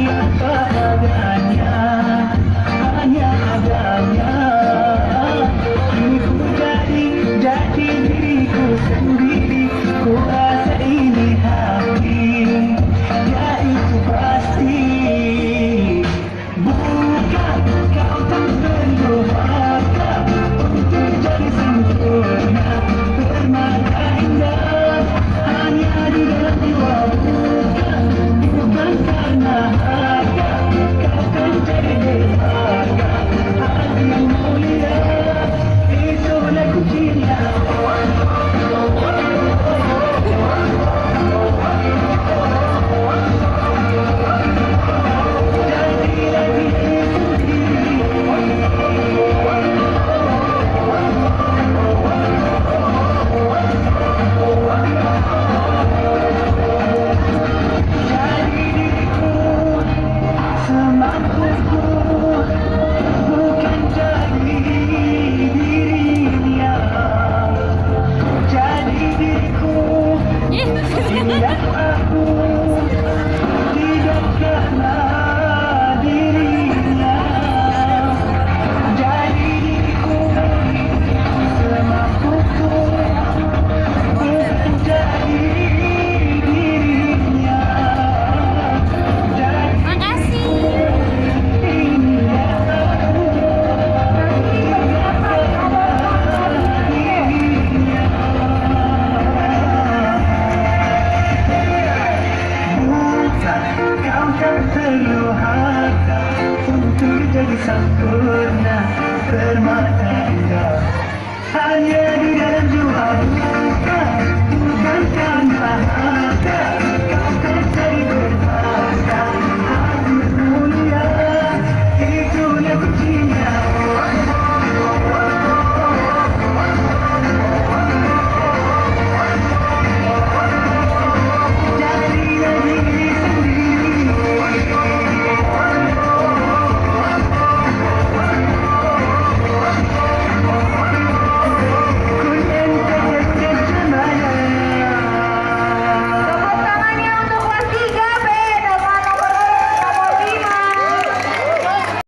apa adanya, hanya adanya. Kini ku jadi diriku sendiri. Ku rasa ini hati, ya itu pasti. Bukan kau tak perlu harta untuk jadi sempurna, permata indah hanya di dalam jiwa. Bukan karena harta kau kan jadi berharga. Hati yang mulia, itulah kuncinya. Jadilah diri jadi diriku semampuku, bukan jadi dirinya. Jadi diriku, tidak aku, tidak karena dirinya. Jadi diriku semampuku, bukan jadi dirinya. Jadi Makasih. inilah aku, tidak karena dirinya. Bukan kau tak perlu harta untuk jadi sempurna, permata indah hanya